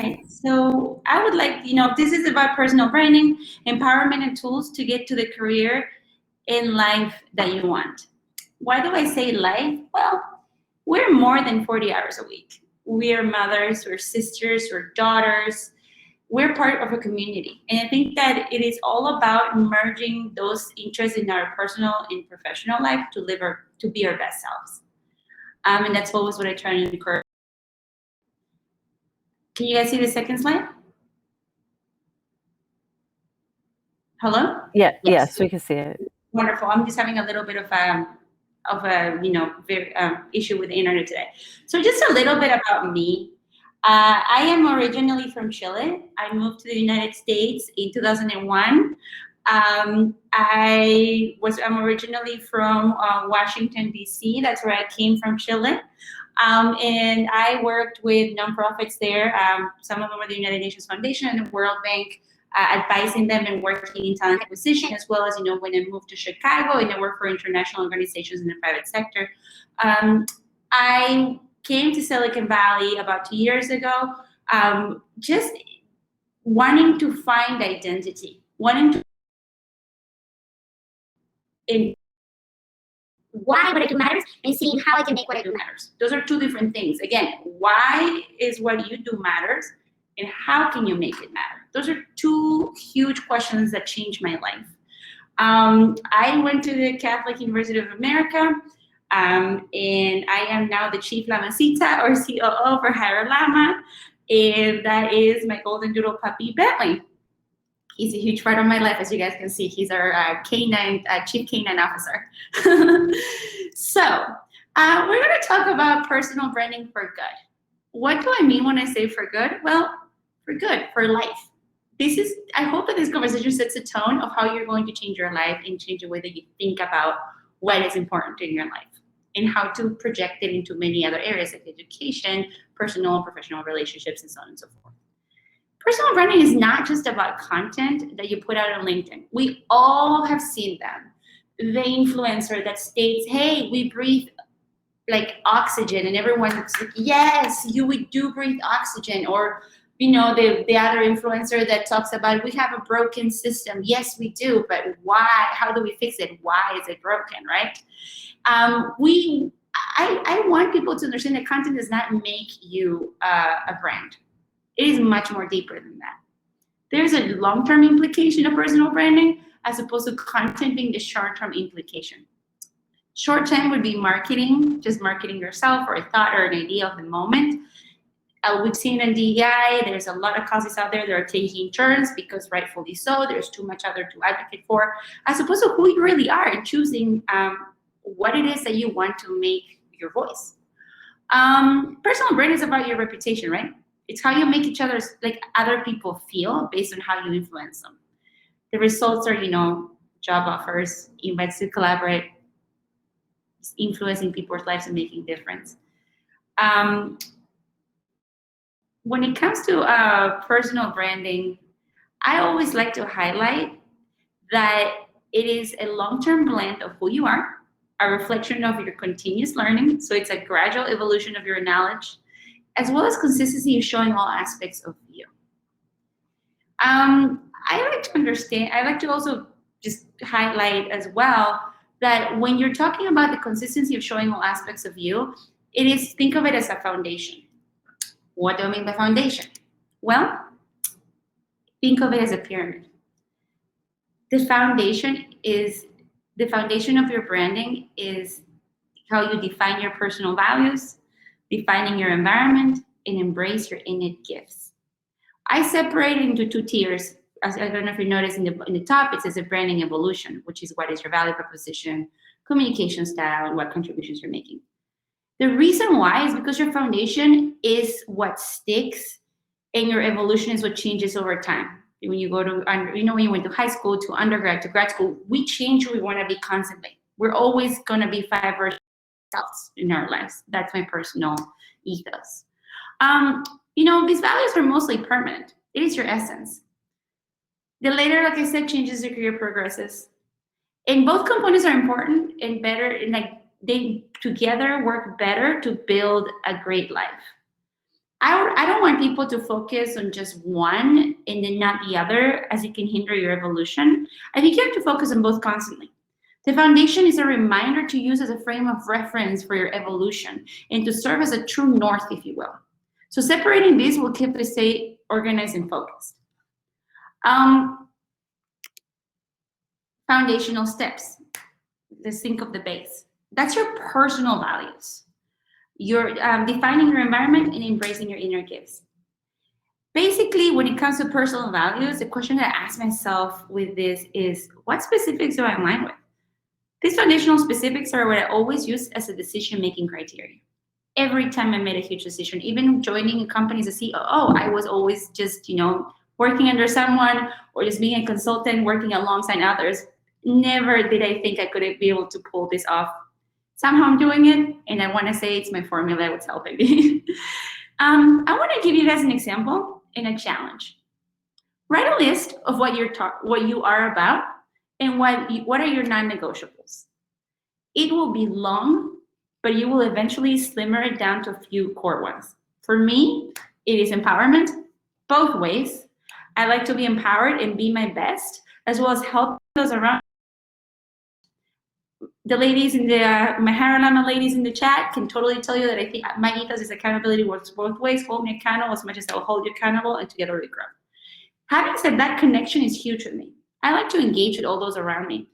right. So I would like, this is about personal branding, empowerment, and tools to get to the career in life that you want. Why do I say life? Well, we're more than 40 hours a week. We're mothers, we're sisters, we're daughters. We're part of a community. And I think that it is all about merging those interests in our personal and professional life to be our best selves. And that's always what I try to encourage. Can you guys see the second slide? Hello? Yes, we can see it. Wonderful. I'm just having a little bit of a very, issue with the internet today. So just a little bit about me. I am originally from Chile. I moved to the United States in 2001. I'm originally from Washington, D.C. That's where I came from, Chile. And I worked with nonprofits there. Some of them were the United Nations Foundation and the World Bank, advising them and working in talent acquisition, as well as, when I moved to Chicago and I worked for international organizations in the private sector. I came to Silicon Valley about 2 years ago, just wanting to find identity, wanting to in why what I do matters and seeing how I can make what I do matters. Those are two different things. Again, why is what you do matters and how can you make it matter? Those are two huge questions that changed my life. I went to the Catholic University of America, and I am now the Chief Lamacita or COO for Higher Lama, and that is my golden doodle puppy, Bentley. He's a huge part of my life, as you guys can see. He's our Chief Canine Officer. So we're going to talk about personal branding for good. What do I mean when I say for good? Well, for good, for life. I hope that this conversation sets a tone of how you're going to change your life and change the way that you think about what is important in your life and how to project it into many other areas like education, personal and professional relationships, and so on and so forth. Personal branding is not just about content that you put out on LinkedIn. We all have seen them. The influencer that states, hey, we breathe like oxygen, and everyone's like, yes, we do breathe oxygen. Or, the other influencer that talks about, we have a broken system. Yes, we do, but why? How do we fix it? Why is it broken, right? I want people to understand that content does not make you a brand. It is much more deeper than that. There's a long-term implication of personal branding as opposed to content being the short-term implication. Short-term would be marketing, just marketing yourself or a thought or an idea of the moment. We've seen in DEI, there's a lot of causes out there that are taking turns because rightfully so, there's too much out there to advocate for, as opposed to who you really are and choosing what it is that you want to make your voice. Personal brand is about your reputation, right? It's how you make other people feel based on how you influence them. The results are, job offers, invites to collaborate, influencing people's lives and making a difference. When it comes to personal branding, I always like to highlight that it is a long-term blend of who you are, a reflection of your continuous learning. So it's a gradual evolution of your knowledge, as well as consistency of showing all aspects of you. I like to also just highlight as well that when you're talking about the consistency of showing all aspects of you, think of it as a foundation. What do I mean by foundation? Well, think of it as a pyramid. The foundation of your branding is how you define your personal values, defining your environment, and embrace your innate gifts. I separate it into two tiers. As I don't know if you noticed in the top, it says a branding evolution, which is what is your value proposition, communication style, and what contributions you're making. The reason why is because your foundation is what sticks and your evolution is what changes over time. When you go to, when you went to high school, to undergrad, to grad school, we change who we want to be constantly. We're always going to be 5 versions of ourselves in our lives. That's my personal ethos. These values are mostly permanent. It is your essence. The later, like I said, changes your career progresses. And both components are important and better, and they together work better to build a great life. I don't want people to focus on just one and then not the other, as it can hinder your evolution. I think you have to focus on both constantly. The foundation is a reminder to use as a frame of reference for your evolution and to serve as a true north, if you will. So separating these will keep us stay organized and focused. Foundational steps. Let's think of the base. That's your personal values. You're defining your environment and embracing your inner gifts. Basically, when it comes to personal values, the question that I ask myself with this is, what specifics do I align with? These foundational specifics are what I always use as a decision-making criteria. Every time I made a huge decision, even joining a company as a COO, I was always just, working under someone or just being a consultant, working alongside others. Never did I think I could be able to pull this off. Somehow I'm doing it, and I want to say it's my formula with Self Baby. I want to give you guys an example and a challenge. Write a list of what you are about and what are your non-negotiables. It will be long, but you will eventually slimmer it down to a few core ones. For me, it is empowerment, both ways. I like to be empowered and be my best, as well as help those around. The ladies in the Maharalama ladies in the chat can totally tell you that I think my ethos is accountability works both ways. Hold me accountable as much as I will hold you accountable, and together we grow. Having said that, connection is huge for me. I like to engage with all those around me.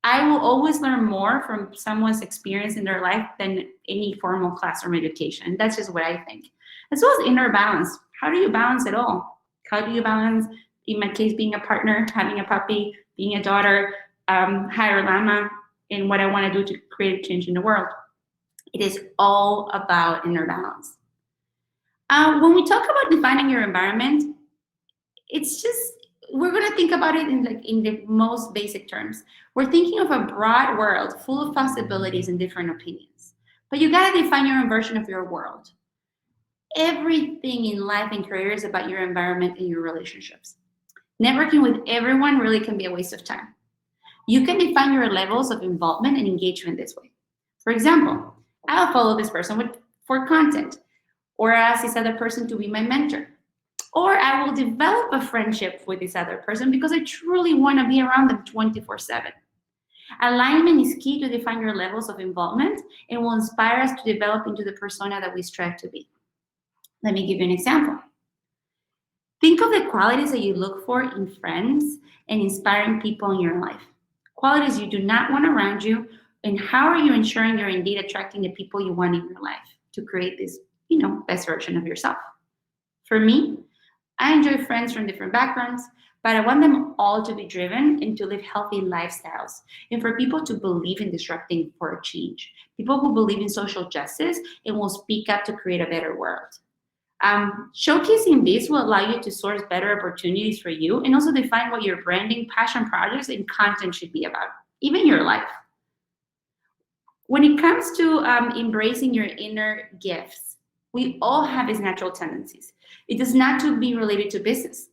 I will always learn more from someone's experience in their life than any formal classroom education. That's just what I think. As well as inner balance. How do you balance it all? How do you balance, in my case, being a partner, having a puppy, being a daughter, higher lama, and what I want to do to create change in the world? It is all about inner balance. When we talk about defining your environment, it's just, we're going to think about it in the most basic terms. We're thinking of a broad world full of possibilities and different opinions. But you got to define your own version of your world. Everything in life and career is about your environment and your relationships. Networking with everyone really can be a waste of time. You can define your levels of involvement and engagement this way. For example, I'll follow this person for content, or ask this other person to be my mentor. Or I will develop a friendship with this other person because I truly want to be around them 24/7. Alignment is key to define your levels of involvement and will inspire us to develop into the persona that we strive to be. Let me give you an example. Think of the qualities that you look for in friends and inspiring people in your life. Qualities you do not want around you, and how are you ensuring you're indeed attracting the people you want in your life to create this, best version of yourself. For me, I enjoy friends from different backgrounds, but I want them all to be driven and to live healthy lifestyles, and for people to believe in disrupting for a change. People who believe in social justice and will speak up to create a better world. Showcasing this will allow you to source better opportunities for you and also define what your branding, passion projects, and content should be about, even your life. When it comes to embracing your inner gifts, we all have these natural tendencies. It does not to be related to business.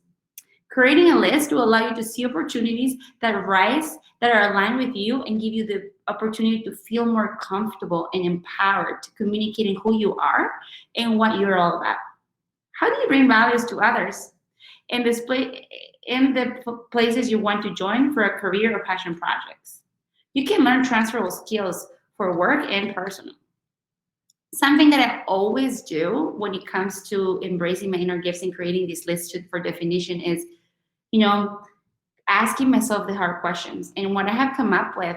Creating a list will allow you to see opportunities that are aligned with you and give you the opportunity to feel more comfortable and empowered to communicating who you are and what you're all about. How do you bring values to others in the places you want to join for a career or passion projects? You can learn transferable skills for work and personal. Something that I always do when it comes to embracing my inner gifts and creating this list for definition is, asking myself the hard questions. And what I have come up with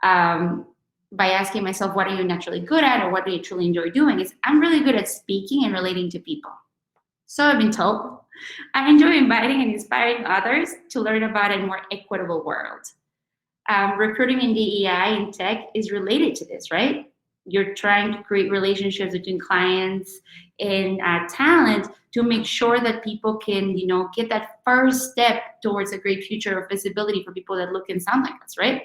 by asking myself, what are you naturally good at, or what do you truly enjoy doing, is I'm really good at speaking and relating to people. So I've been told. I enjoy inviting and inspiring others to learn about a more equitable world. Recruiting in DEI and tech is related to this, right? You're trying to create relationships between clients and talent to make sure that people can, get that first step towards a great future of visibility for people that look and sound like us, right?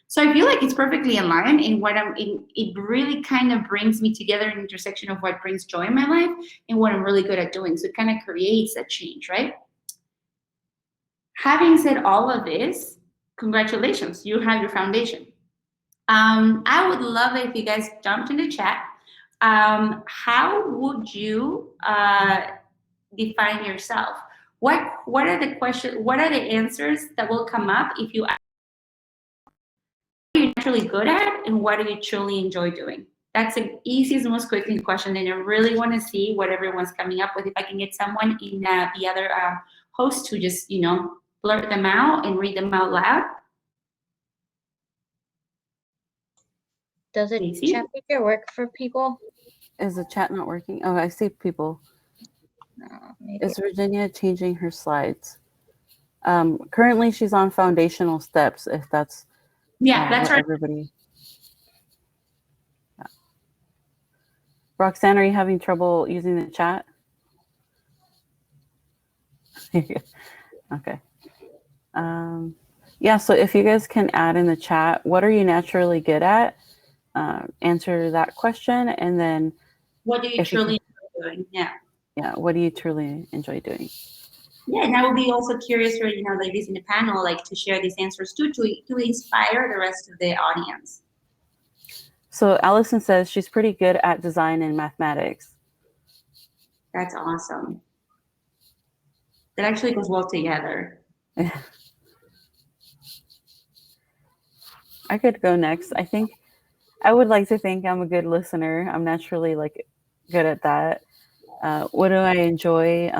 So I feel like it's perfectly aligned in it really kind of brings me together an intersection of what brings joy in my life and what I'm really good at doing. So it kind of creates that change, right? Having said all of this, congratulations, you have your foundation. I would love it if you guys jumped in the chat. How would you define yourself? What are the questions? What are the answers that will come up if you ask what are you naturally good at and what do you truly enjoy doing? That's the easiest, most quickest question, and I really want to see what everyone's coming up with. If I can get someone in the other host to just blurt them out and read them out loud. Does it chat feature work for people? Is the chat not working? Oh, I see people. Maybe. Is Virginia changing her slides? Currently, she's on foundational steps. If that's that's right. Everybody. Yeah. Roxanne, are you having trouble using the chat? Okay. Yeah. So if you guys can add in the chat, what are you naturally good at? Answer that question, and then what do you truly enjoy doing? Yeah. What do you truly enjoy doing? Yeah, and I will be also curious for ladies in the panel, like to share these answers too, to inspire the rest of the audience. So Allison says she's pretty good at design and mathematics. That's awesome. That actually goes well together. I could go next. I would like to think I'm a good listener. I'm naturally good at that. What do I enjoy?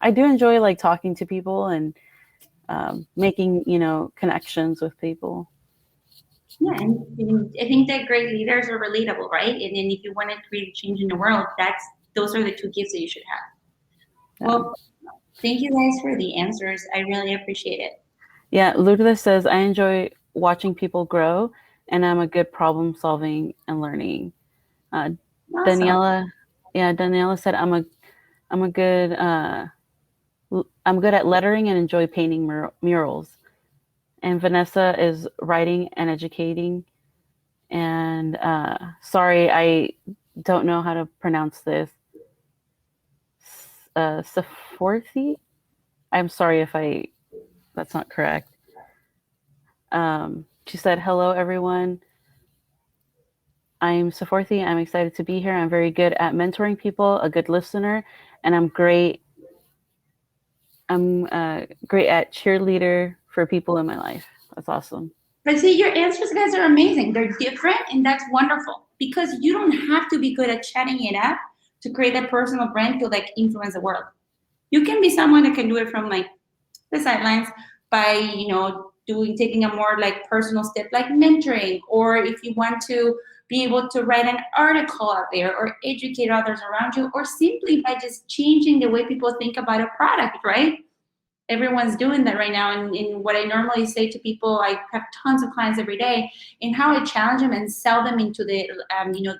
I do enjoy talking to people and making connections with people. Yeah, and I think that great leaders are relatable, right? And then if you want to create a change in the world, those are the two gifts that you should have. Yeah. Well, thank you guys for the answers. I really appreciate it. Yeah, Lourdes says, I enjoy watching people grow, and I'm a good problem solving and learning. Awesome. Daniela said, I'm good at lettering and enjoy painting murals. And Vanessa is writing and educating. And sorry, I don't know how to pronounce this. Sephorsy? I'm sorry if that's not correct. She said, hello, everyone. I'm Sephorsy. I'm excited to be here. I'm very good at mentoring people, a good listener, and I'm great at cheerleader for people in my life. That's awesome. But see, your answers, guys, are amazing. They're different, and that's wonderful because you don't have to be good at chatting it up to create a personal brand to influence the world. You can be someone that can do it from the sidelines by taking a more personal step like mentoring, or if you want to be able to write an article out there or educate others around you, or simply by just changing the way people think about a product, right? Everyone's doing that right now. And what I normally say to people, I have tons of clients every day, and how I challenge them and sell them into the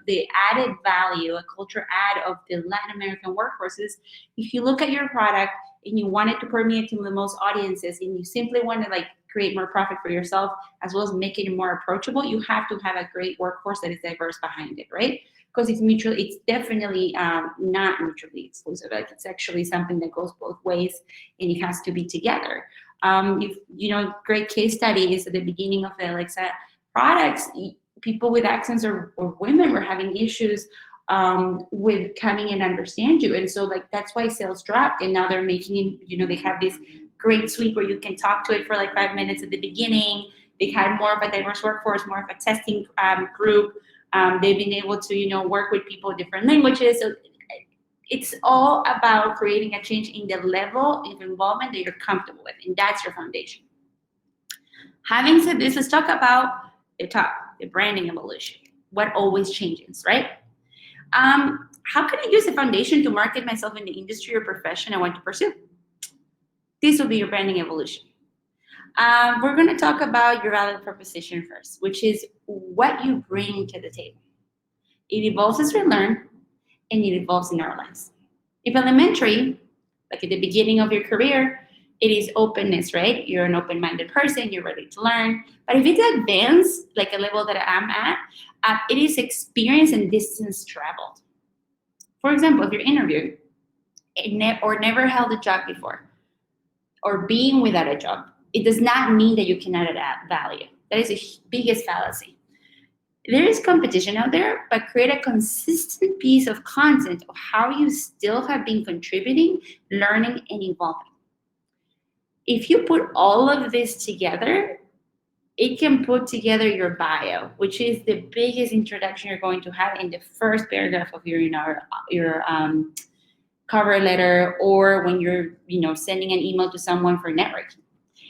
the added value, a culture add of the Latin American workforces. If you look at your product and you want it to permeate to the most audiences, and you simply want to create more profit for yourself as well as make it more approachable, you have to have a great workforce that is diverse behind it, right? Because it's definitely not mutually exclusive. It's actually something that goes both ways, and it has to be together. Great case study is at the beginning of the Alexa products. People with accents or women were having issues with coming and understand you, and so that's why sales dropped. And now they're making they have this great suite where you can talk to it for 5 minutes at the beginning. They had more of a diverse workforce, more of a testing group. They've been able to work with people in different languages. So it's all about creating a change in the level of involvement that you're comfortable with, and that's your foundation. Having said this, let's talk about the branding evolution. What always changes, right? How can I use the foundation to market myself in the industry or profession I want to pursue? This will be your branding evolution. We're going to talk about your value proposition first, which is what you bring to the table. It evolves as we learn, and it evolves in our lives. If elementary, like at the beginning of your career, it is openness, right? You're an open-minded person, you're ready to learn. But if it's advanced, like a level that I'm at, it is experience and distance traveled. For example, if you're interviewed or never held a job before, or being without a job, it does not mean that you cannot add value. That is the biggest fallacy. There is competition out there, but create a consistent piece of content of how you still have been contributing, learning, and evolving. If you put all of this together, it can put together your bio, which is the biggest introduction you're going to have in the first paragraph of your cover letter, or when you're sending an email to someone for networking.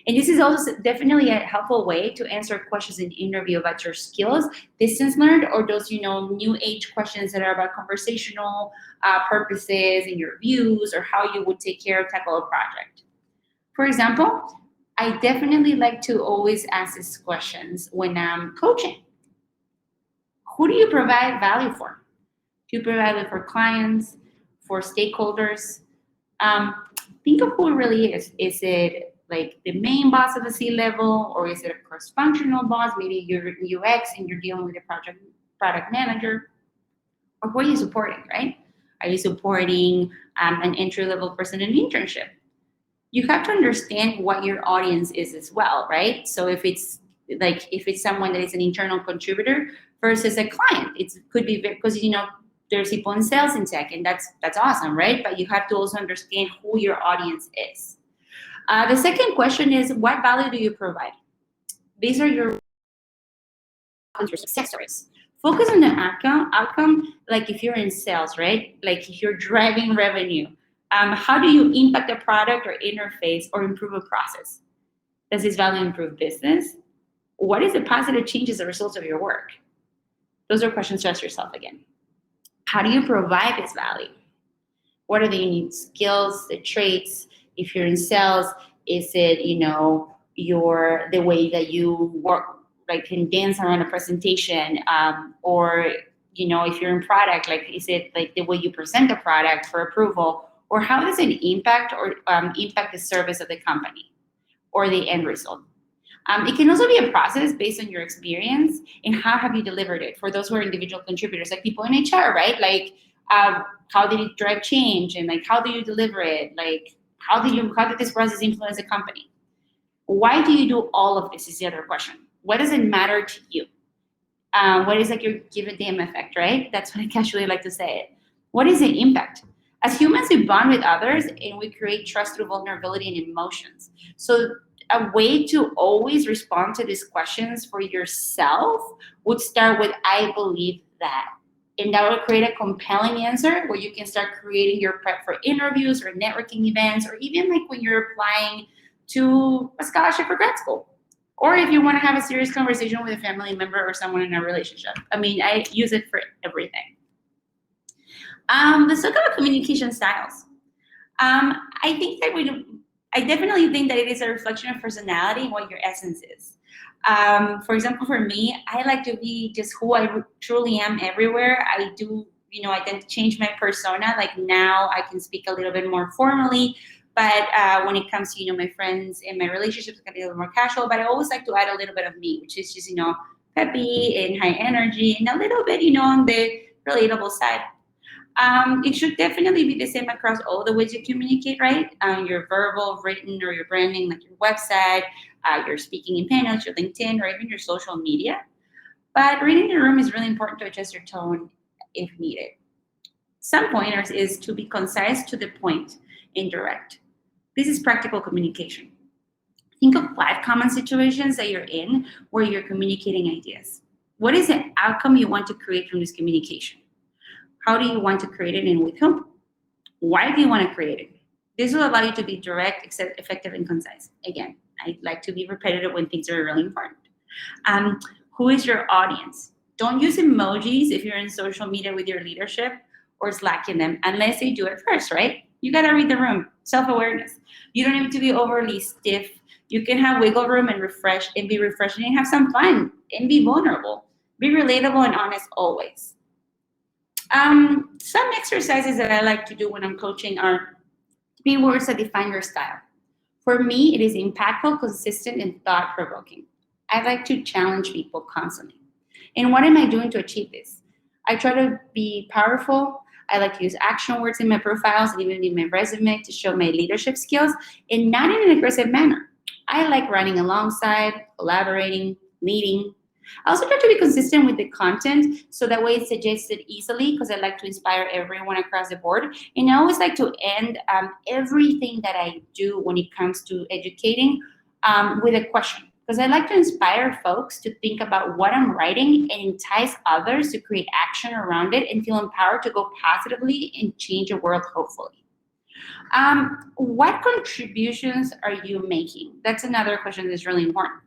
And this is also definitely a helpful way to answer questions in interview about your skills, distance learned, or those new age questions that are about conversational purposes and your views, or how you would tackle a project. For example, I definitely like to always ask these questions when I'm coaching. Who do you provide value for? Do you provide it for clients, for stakeholders? Think of who it really is. Is it like the main boss of the C-level, or is it a cross-functional boss? Maybe you're UX and you're dealing with a product manager. Or who are you supporting, right? Are you supporting an entry-level person in an internship? You have to understand what your audience is as well, right? So if it's someone that is an internal contributor versus a client, it could be because there's people in sales in tech, and that's awesome, right? But you have to also understand who your audience is. The second question is, what value do you provide? These are your success stories. Focus on the outcome, like if you're in sales, right? Like if you're driving revenue. How do you impact a product or interface or improve a process? Does this value improve business? What is the positive change as a result of your work? Those are questions to ask yourself again. How do you provide this value? What are the unique skills, the traits? If you're in sales, is it, the way that you work, like can dance around a presentation, or, if you're in product, like, is it like the way you present the product for approval? Or how does it impact the service of the company or the end result? It can also be a process based on your experience and how have you delivered it. For those who are individual contributors, like people in HR, right? Like how did it drive change, and like how do you deliver it? Like how did this process influence the company? Why do you do all of this is the other question. What does it matter to you? What is like your give a damn effect, right? That's what I casually like to say it. What is the impact? As humans, we bond with others and we create trust through vulnerability and emotions. So a way to always respond to these questions for yourself would start with, I believe that. And that will create a compelling answer where you can start creating your prep for interviews or networking events, or even like when you're applying to a scholarship for grad school. Or if you want to have a serious conversation with a family member or someone in a relationship. I mean, I use it for everything. Let's talk about communication styles. I definitely think that it is a reflection of personality and what your essence is. For example, for me, I like to be just who I truly am everywhere. I do, I tend to change my persona. Like now I can speak a little bit more formally, but when it comes to, my friends and my relationships, it can be a little more casual, but I always like to add a little bit of me, which is just, peppy and high energy and a little bit, on the relatable side. It should definitely be the same across all the ways you communicate, right? Your verbal, written, or your branding, like your website, your speaking in panels, your LinkedIn, or even your social media. But reading the room is really important to adjust your tone if needed. Some pointers is to be concise, to the point, and direct. This is practical communication. Think of 5 common situations that you're in where you're communicating ideas. What is the outcome you want to create from this communication? How do you want to create it, and with whom? Why do you want to create it? This will allow you to be direct, effective, and concise. Again, I like to be repetitive when things are really important. Who is your audience? Don't use emojis if you're in social media with your leadership or slacking them unless they do it first, right? You got to read the room. Self-awareness. You don't need to be overly stiff. You can have wiggle room and be refreshing and have some fun and be vulnerable. Be relatable and honest always. Some exercises that I like to do when I'm coaching are 3 words that define your style. For me, it is impactful, consistent, and thought-provoking. I like to challenge people constantly. And what am I doing to achieve this? I try to be powerful. I like to use action words in my profiles and even in my resume to show my leadership skills, and not in an aggressive manner. I like running alongside, collaborating, leading. I also try to be consistent with the content so that way it's suggested easily because I like to inspire everyone across the board. And I always like to end everything that I do when it comes to educating with a question. Because I like to inspire folks to think about what I'm writing and entice others to create action around it and feel empowered to go positively and change the world, hopefully. What contributions are you making? That's another question that's really important.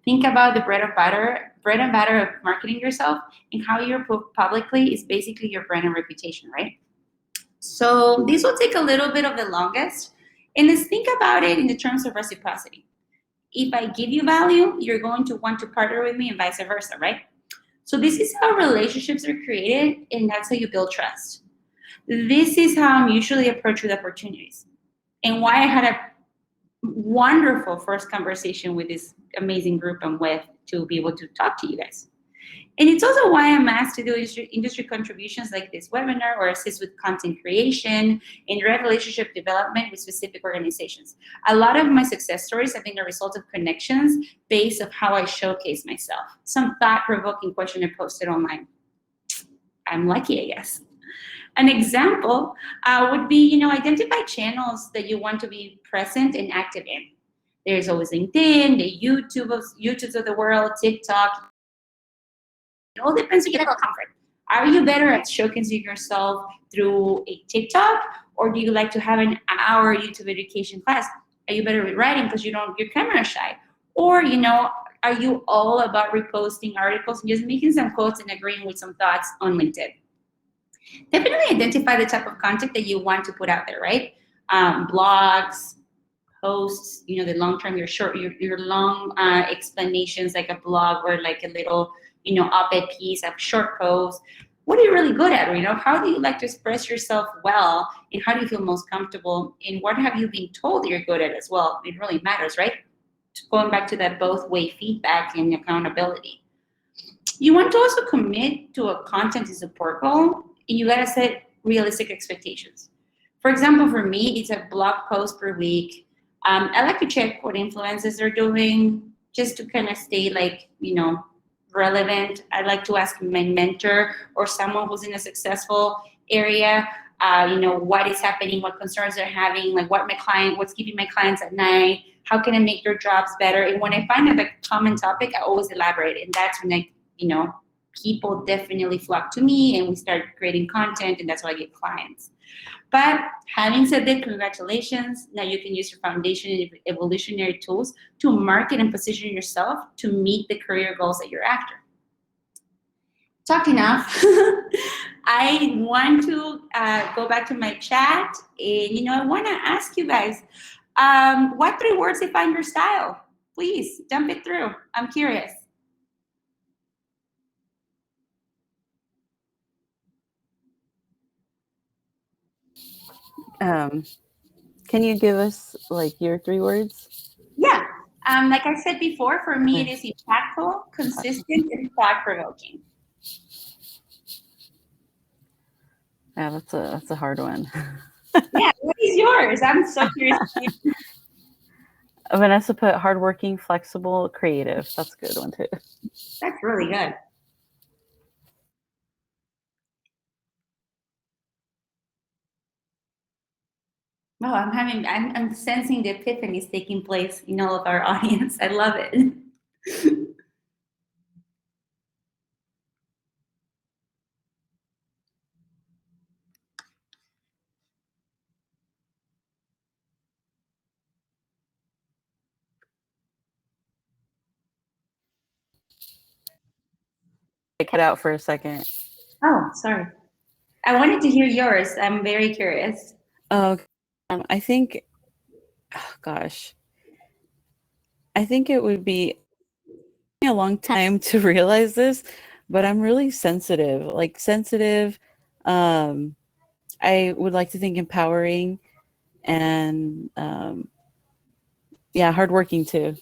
Think about the bread and butter of marketing yourself and how you're publicly is basically your brand and reputation, right? So this will take a little bit of the longest. And let's think about it in the terms of reciprocity. If I give you value, you're going to want to partner with me and vice versa, right? So this is how relationships are created, and that's how you build trust. This is how I'm usually approached with opportunities, and why I had a wonderful first conversation with this amazing group I'm with to be able to talk to you guys. And it's also why I'm asked to do industry contributions like this webinar or assist with content creation and direct relationship development with specific organizations. A lot of my success stories have been a result of connections based on how I showcase myself. Some thought-provoking question I posted online. I'm lucky, I guess. An example would be, identify channels that you want to be present and active in. There's always LinkedIn, the YouTubes of the world, TikTok. It all depends on your level of comfort. Are you better at showcasing yourself through a TikTok, or do you like to have an hour YouTube education class? Are you better with writing because you're camera shy? Or, are you all about reposting articles and just making some quotes and agreeing with some thoughts on LinkedIn? Definitely identify the type of content that you want to put out there, right? Blogs, posts, the long-term, your long explanations like a blog or like a little, op-ed piece, a short post. What are you really good at? How do you like to express yourself well, and how do you feel most comfortable? And what have you been told that you're good at as well? It really matters, right? Going back to that both-way feedback and accountability. You want to also commit to a content and support goal, and you gotta set realistic expectations. For example, for me, it's a blog post per week. I like to check what influencers are doing just to kind of stay relevant. I like to ask my mentor or someone who's in a successful area, what is happening, what concerns they're having, like what's keeping my clients at night, how can I make their jobs better? And when I find a common topic, I always elaborate, and that's when people definitely flock to me and we start creating content, and that's how I get clients. But having said that, congratulations. Now you can use your foundation and evolutionary tools to market and position yourself to meet the career goals that you're after. Talked enough. I want to go back to my chat, and I want to ask you guys, what 3 words define your style? Please dump it through. I'm curious. Can you give us your 3 words? Yeah. Like I said before, for me, it is impactful, consistent, and thought-provoking. Yeah, that's a hard one. Yeah, what is yours? I'm so curious. Vanessa put hardworking, flexible, creative. That's a good one too. That's really good. Oh, I'm sensing the epiphanies taking place in all of our audience. I love it. I cut out for a second. Oh, sorry. I wanted to hear yours. I'm very curious. Oh, I think, gosh, I think it would be a long time to realize this, but I'm really sensitive. I would like to think empowering, and hardworking too.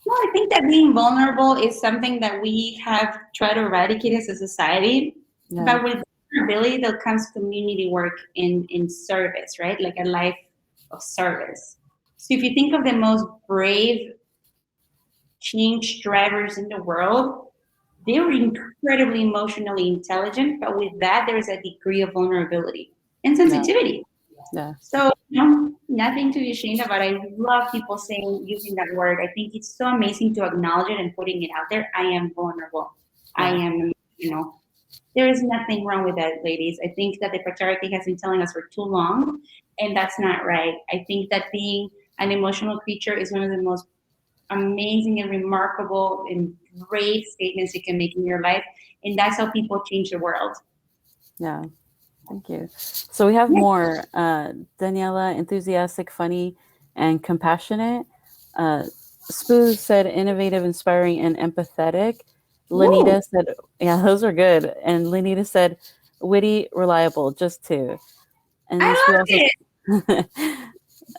Well, I think that being vulnerable is something that we have tried to eradicate as a society. Yeah. But with vulnerability, there comes community work in service, right? Like a life of service. So if you think of the most brave change drivers in the world, They're incredibly emotionally intelligent, but with that, there's a degree of vulnerability and sensitivity. Yeah. So, nothing to be ashamed about. I love people using that word. I think it's so amazing to acknowledge it and putting it out there. I am vulnerable. I Yeah. am, there is nothing wrong with that, ladies. I think that the patriarchy has been telling us for too long, and that's not right. I think that being an emotional creature is one of the most amazing and remarkable and brave statements you can make in your life, and that's how people change the world. Yeah. Thank you. So we have more. Daniela, enthusiastic, funny, and compassionate. Spoo said innovative, inspiring, and empathetic. Lenita said, yeah, those are good. And Lenita said witty, reliable, just two. And then I Spoo love it.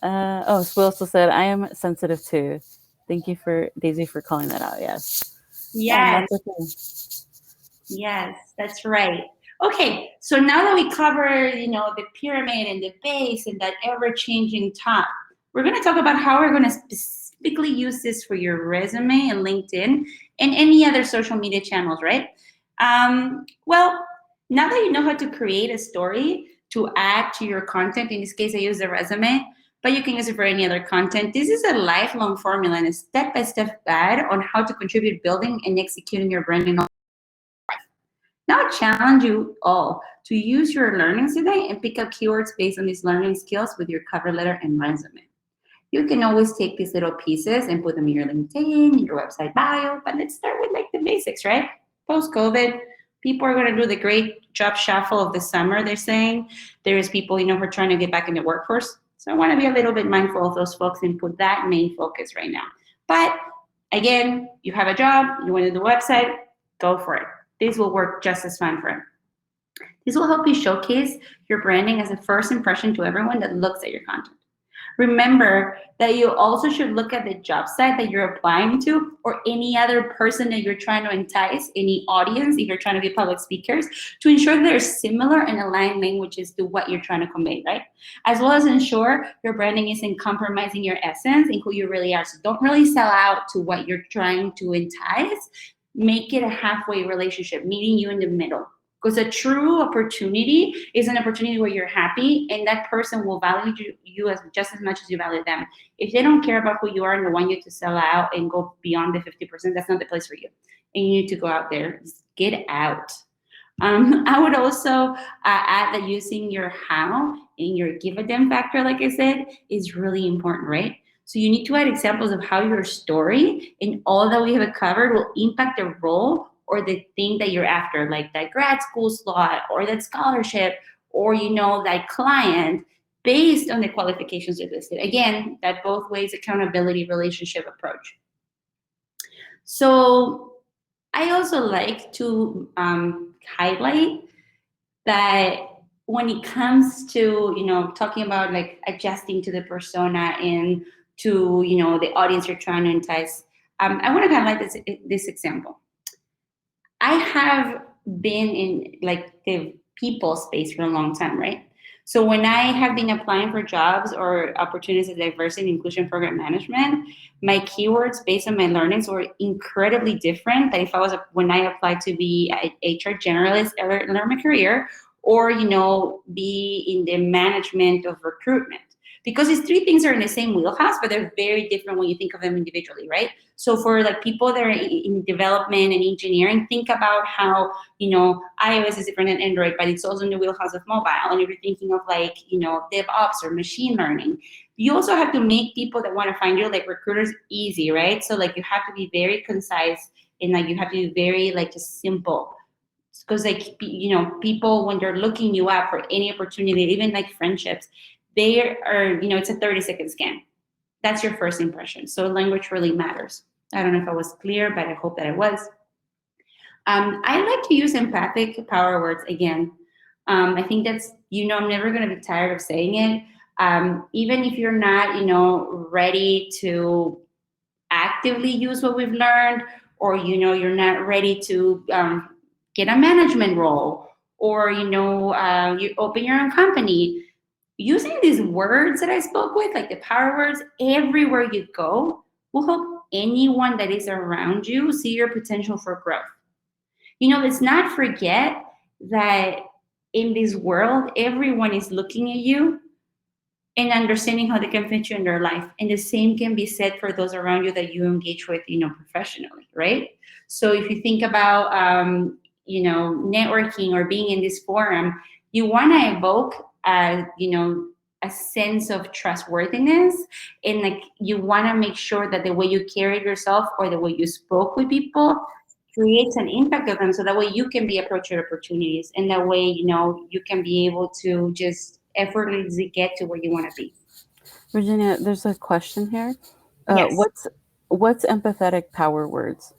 Spoo also said, I am sensitive too. Thank you for Daisy for calling that out. Yes. Yeah, and Yes. that's okay. Yes, that's right. Okay, so now that we cover, the pyramid and the base and that ever-changing top, we're going to talk about how we're going to specifically use this for your resume and LinkedIn and any other social media channels, right? Well, now that you know how to create a story to add to your content, in this case, I use the resume, but you can use it for any other content. This is a lifelong formula and a step-by-step guide on how to contribute building and executing your branding. Now I challenge you all to use your learnings today and pick up keywords based on these learning skills with your cover letter and resume. You can always take these little pieces and put them in your LinkedIn, in your website bio, but let's start with the basics, right? Post-COVID, people are going to do the great job shuffle of the summer, they're saying. There's people, who are trying to get back in the workforce. So I want to be a little bit mindful of those folks and put that main focus right now. But again, you have a job, you want to do the website, go for it. This will work just as fine for him. This will help you showcase your branding as a first impression to everyone that looks at your content. Remember that you also should look at the job site that you're applying to or any other person that you're trying to entice, any audience, if you're trying to be public speakers, to ensure that there's similar and aligned languages to what you're trying to convey, right? As well as ensure your branding isn't compromising your essence and who you really are. So don't really sell out to what you're trying to entice. Make it a halfway relationship, meeting you in the middle. Because a true opportunity is an opportunity where you're happy and that person will value you just as much as you value them. If they don't care about who you are and they want you to sell out and go beyond the 50%, that's not the place for you. And you need to go out there. Just get out. I would also add that using your how and your give a damn factor, like I said, is really important, right? So you need to add examples of how your story and all that we have covered will impact the role or the thing that you're after, like that grad school slot or that scholarship or, that client based on the qualifications you listed. Again, that both ways accountability relationship approach. So I also like to highlight that when it comes to, talking about adjusting to the persona and to, the audience you're trying to entice, I want to highlight this example. I have been in the people space for a long time, right? So when I have been applying for jobs or opportunities in diversity and inclusion program management, my keywords based on my learnings were incredibly different than if I was when I applied to be an HR generalist or learn my career or be in the management of recruitment. Because these three things are in the same wheelhouse, but they're very different when you think of them individually, right? So for people that are in development and engineering, think about how, iOS is different than Android, but it's also in the wheelhouse of mobile. And if you're thinking of DevOps or machine learning, you also have to make people that want to find you, recruiters, easy, right? So you have to be very concise and you have to be very just simple. Because people, when they're looking you up for any opportunity, even friendships, they are, it's a 30-second scan. That's your first impression. So language really matters. I don't know if I was clear, but I hope that I was. I like to use empathic power words again. I think that's, I'm never going to be tired of saying it. Even if you're not, ready to actively use what we've learned, or, you're not ready to get a management role, or, you open your own company. Using these words that I spoke with, like the power words, everywhere you go, will help anyone that is around you see your potential for growth. Let's not forget that in this world, everyone is looking at you and understanding how they can fit you in their life. And the same can be said for those around you that you engage with, professionally, right? So if you think about, networking or being in this forum, you want to evoke, a sense of trustworthiness, and like you want to make sure that the way you carried yourself or the way you spoke with people creates an impact of them, so that way you can be approached with opportunities, and that way you can be able to just effortlessly get to where you want to be. Virginia, there's a question here. Yes. What's empathetic power words?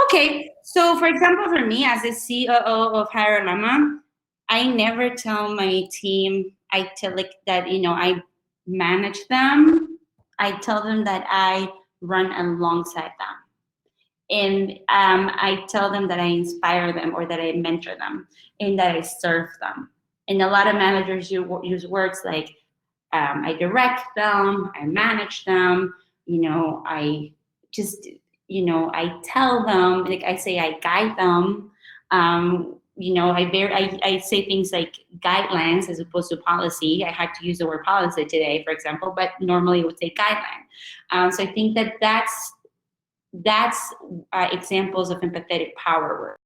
Okay, so for example, for me as a COO of Hire Lama, I never tell my team. I tell like that I manage them. I tell them that I run alongside them, and I tell them that I inspire them or that I mentor them and that I serve them. And a lot of managers use words like I direct them, I manage them, I just, I tell them, like I say, I guide them. I say things like guidelines as opposed to policy. I had to use the word policy today, for example, but normally it would say guideline. So I think that's examples of empathetic power work.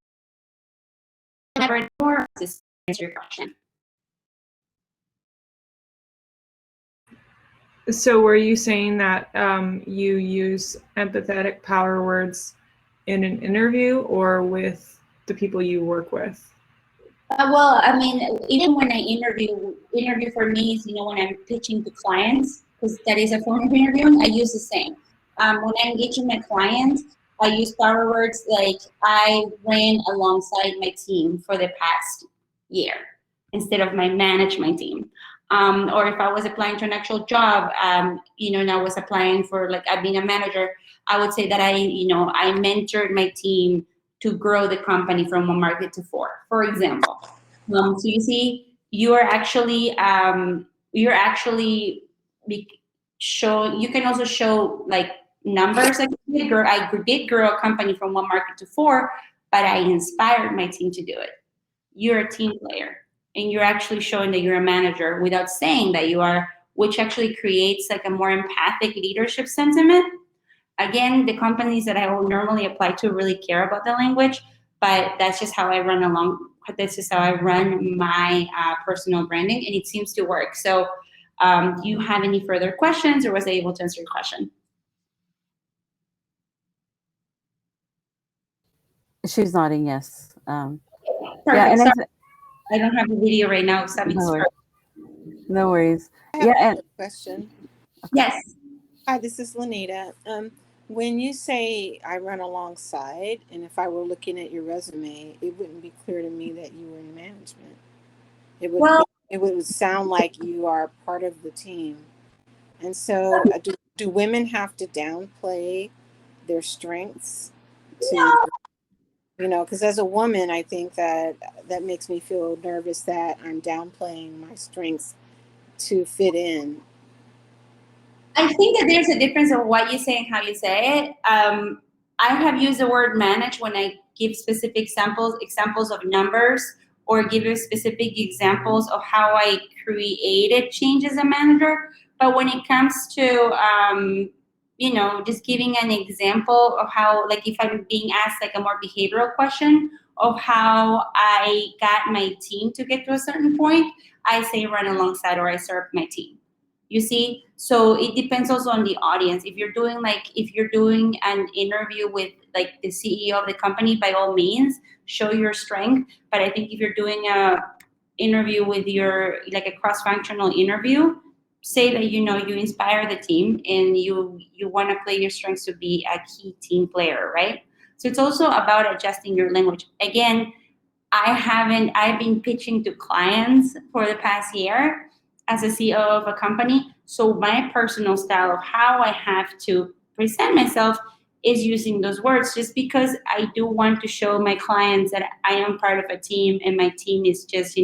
Never more to answer your question. So were you saying that you use empathetic power words in an interview or with the people you work with? Well, I mean, even when I interview for me is, when I'm pitching to clients, because that is a form of interviewing, I use the same. When I'm engaging my clients, I use power words like I ran alongside my team for the past year instead of my manage my team. Or if I was applying to an actual job, and I was applying for like being a manager, I would say that I mentored my team to grow the company from 1 market to 4, for example. So you see, you're actually show. You can also show like numbers. Like I did grow a company from 1 market to 4, but I inspired my team to do it. You're a team player, and you're actually showing that you're a manager without saying that you are, which actually creates like a more empathic leadership sentiment. Again, the companies that I will normally apply to really care about the language, but that's just how I run This is how I run my personal branding, and it seems to work. So, do you have any further questions, or was I able to answer your question? She's nodding yes. Perfect. Yeah, and Sorry, I don't have the video right now. So no worries. I have Yeah, a question. yes. Hi, this is Lanita. When you say I run alongside, and if I were looking at your resume, it wouldn't be clear to me that you were in management. It would sound like you are part of the team. And so, do women have to downplay their strengths to, because as a woman, I think that makes me feel nervous that I'm downplaying my strengths to fit in. I think that there's a difference of what you say and how you say it. I have used the word manage when I give specific examples of numbers, or give you specific examples of how I created change as a manager. But when it comes to, just giving an example of how, like if I'm being asked like a more behavioral question of how I got my team to get to a certain point, I say run alongside or I serve my team. You see, so it depends also on the audience. If you're doing an interview with like the CEO of the company, by all means, show your strength. But I think if you're doing a interview with like a cross-functional interview, say that you inspire the team and you want to play your strengths to be a key team player, right? So it's also about adjusting your language. Again, I've been pitching to clients for the past year as a CEO of a company. So my personal style of how I have to present myself is using those words, just because I do want to show my clients that I am part of a team, and my team is just,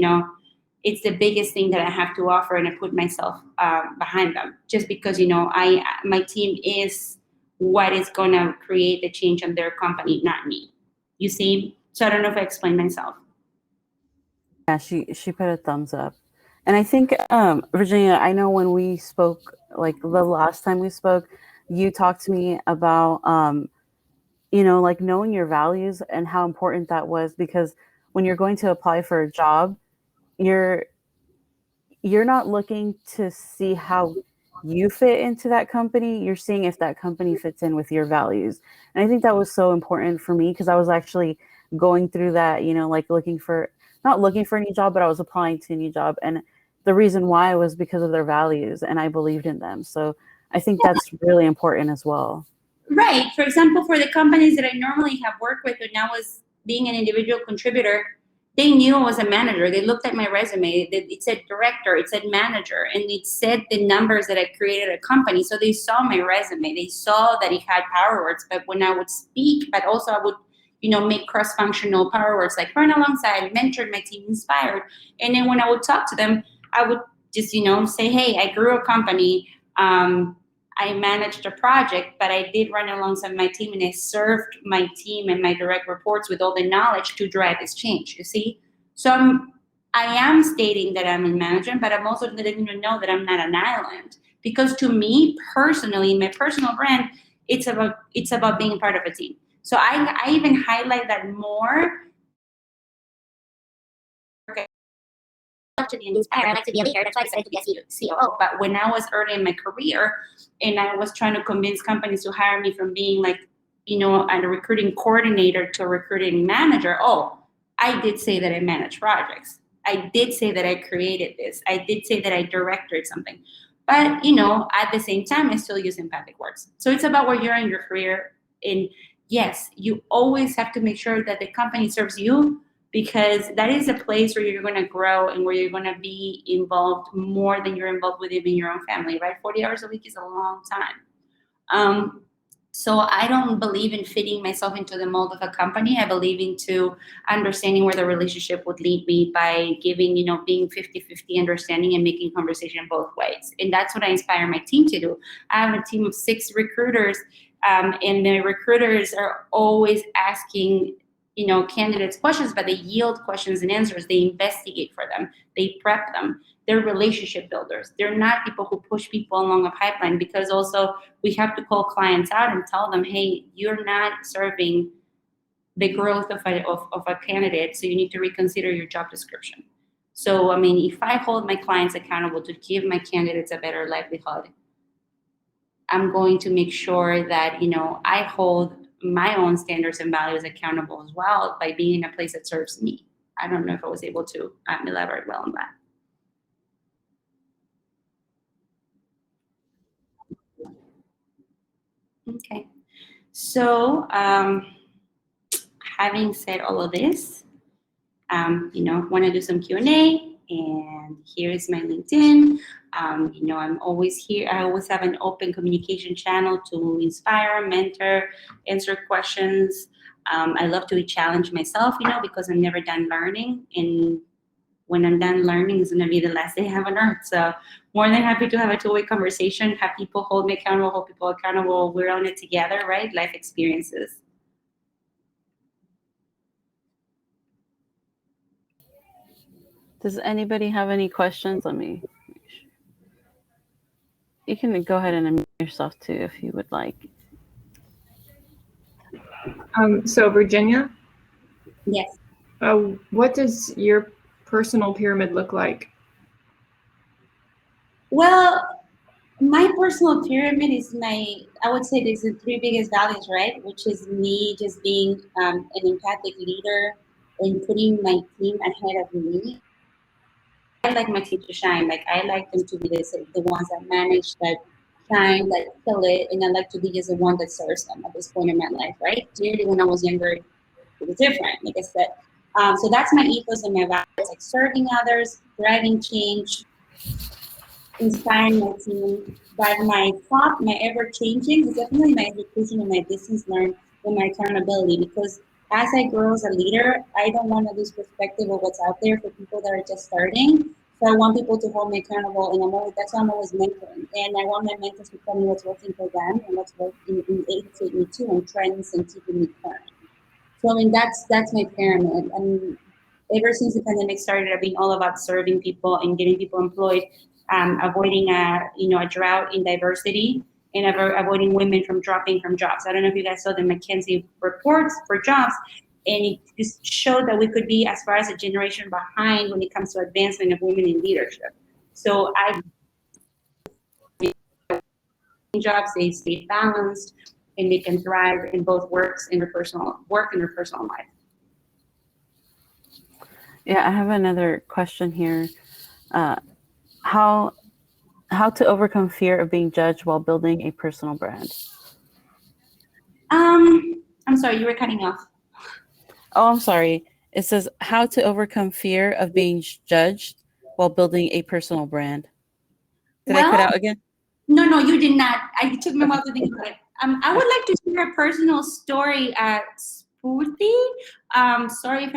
it's the biggest thing that I have to offer, and I put myself behind them, just because, my team is what is going to create the change in their company, not me. You see? So I don't know if I explained myself. Yeah, she put a thumbs up. And I think, Virginia, I know when we spoke, like the last time we spoke, you talked to me about, like knowing your values and how important that was, because when you're going to apply for a job, you're not looking to see how you fit into that company. You're seeing if that company fits in with your values. And I think that was so important for me, because I was actually going through that, like not looking for a new job, but I was applying to a new job. And the reason why was because of their values, and I believed in them. So I think that's really important as well. Right. For example, for the companies that I normally have worked with when I was being an individual contributor, they knew I was a manager. They looked at my resume. It said director, it said manager, and it said the numbers that I created a company. So they saw my resume. They saw that it had power words. But when I would speak, but also I would, make cross-functional power words like run alongside, mentored my team, inspired. And then when I would talk to them, I would just, say, hey, I grew a company. I managed a project, but I did run alongside my team, and I served my team and my direct reports with all the knowledge to drive this change, you see? So I am stating that I'm in management, but I'm also letting you know that I'm not an island. Because to me, personally, my personal brand, it's about being part of a team. So I even highlight that more. Okay. I like to be inspired. I like to be a leader. That's why I decided to be a COO. But when I was early in my career and I was trying to convince companies to hire me from being like, a recruiting coordinator to a recruiting manager, I did say that I managed projects. I did say that I created this. I did say that I directed something. But, at the same time, I still use empathic words. So it's about where you're in your career. And yes, you always have to make sure that the company serves you, because that is a place where you're going to grow and where you're going to be involved more than you're involved with even your own family, right? 40 hours a week is a long time. So I don't believe in fitting myself into the mold of a company. I believe into understanding where the relationship would lead me by giving, being 50-50 understanding and making conversation both ways. And that's what I inspire my team to do. I have a team of 6 recruiters, and the recruiters are always asking candidates questions, but they yield questions and answers. They investigate for them. They prep them. They're relationship builders. They're not people who push people along a pipeline, because also we have to call clients out and tell them, hey, you're not serving the growth of a candidate, so you need to reconsider your job description. So, if I hold my clients accountable to give my candidates a better livelihood, I'm going to make sure that, I hold my own standards and values accountable as well by being in a place that serves me. I don't know if I was able to elaborate well on that. Okay. So, having said all of this, want to do some Q&A, and here is my LinkedIn. I'm always here. I always have an open communication channel to inspire, mentor, answer questions. I love to challenge myself, because I'm never done learning. And when I'm done learning, it's going to be the last day I have on earth. So more than happy to have a two-way conversation, have people hold me accountable, hold people accountable. We're on it together, right? Life experiences. Does anybody have any questions? You can go ahead and unmute yourself too if you would like. So Virginia? Yes. What does your personal pyramid look like? Well, my personal pyramid is I would say there's the 3 biggest values, right? Which is me just being an empathic leader and putting my team ahead of me. I like my team to shine. Like, I like them to be the ones that manage, that shine, that kill it. And I like to be just the one that serves them at this point in my life, right? Clearly, when I was younger, it was different, like I said. So that's my ethos and my values, like serving others, driving change, inspiring my team. But my ever-changing is definitely my education and my distance learned and my accountability, because as I grow as a leader, I don't want to lose perspective of what's out there for people that are just starting. So I want people to hold me accountable, and that's why I'm always mentoring. And I want my mentors to tell me what's working for them and what's working and educate me too on trends and keeping me current. So, and that's my pyramid. And ever since the pandemic started, I've been all about serving people and getting people employed, avoiding a drought in diversity, and avoiding women from dropping from jobs. I don't know if you guys saw the McKinsey reports for jobs, and it just showed that we could be as far as a generation behind when it comes to advancement of women in leadership. So I jobs, they stay balanced, and they can thrive in both work and their personal life. Yeah, I have another question here. How to overcome fear of being judged while building a personal brand? I'm sorry, you were cutting off. Oh, I'm sorry. It says how to overcome fear of being judged while building a personal brand. Did I cut out again? No, you did not. I took me a while to think about it. I would like to share a personal story at Spurti. Sorry if